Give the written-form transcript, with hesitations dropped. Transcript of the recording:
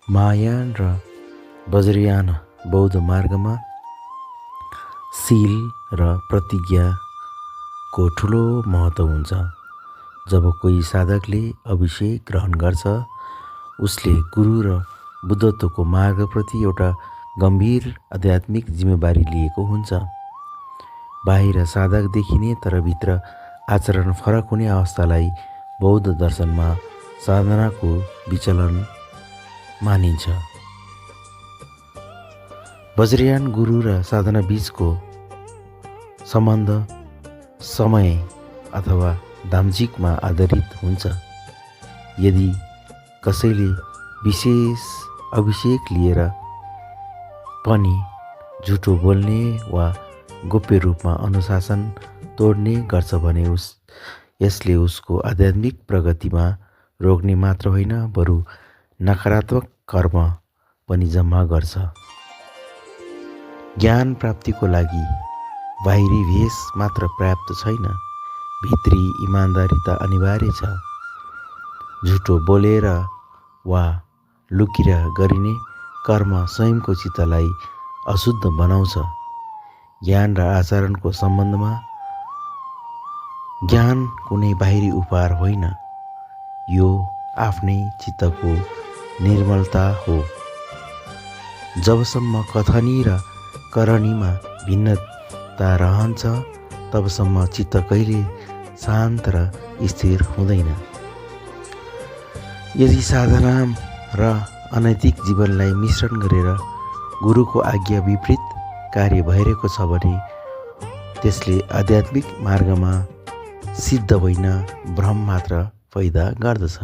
महायान र वज्रयान बौद्ध मार्गमा शील र प्रतिज्ञाको ठुलो महत्त्व हुन्छ। जब कोही साधकले अभिषेक ग्रहण गर्छ, उसले गुरु र बुद्धत्वको मार्गप्रति एउटा गम्भीर आध्यात्मिक जिम्मेवारी लिएको हुन्छ। बाहिर साधक देखिने तर भित्र आचरण फरक हुने अवस्थालाई बौद्ध दर्शनमा साधनाको विचलन मानिन्छ। वज्रयान गुरु र साधना बीचको सम्बन्ध समय अथवा दाम्जिकमा आधारित हुन्छ। यदि कसैले विशेष अभिषेक लिएर पनि झुटो बोल्ने वा गोप्य रूपमा अनुशासन तोड्ने गर्छ भने यसले उसको आध्यात्मिक प्रगतिमा रोक्ने मात्र होइन, बरु नकारात्मक कर्म पनि जम्मा गर्छ। ज्ञान प्राप्तिको लागि बाहिरी भेष मात्र पर्याप्त छैन, भित्री इमान्दारिता अनिवार्य छ। झुटो बोलेर वा लुकेर गरिने कर्म स्वयंको चित्तलाई अशुद्ध बनाउँछ। ज्ञान र आचरणको सम्बन्धमा ज्ञान कुनै बाहिरी उपहार होइन, यो आफ्नै चित्तको निर्मलता हो। जबसम्म कथनी र करणीमा भिन्नता रहन्छ, तबसम्म चित्त कहिले शान्त र स्थिर हुँदैन। यदि साधना र अनैतिक जीवनलाई मिश्रण गरेर गुरुको आज्ञा विपरीत कार्य भइरहेको छ भने त्यसले आध्यात्मिक मार्गमा सिद्ध होइन, भ्रम मात्र पैदा गर्दछ।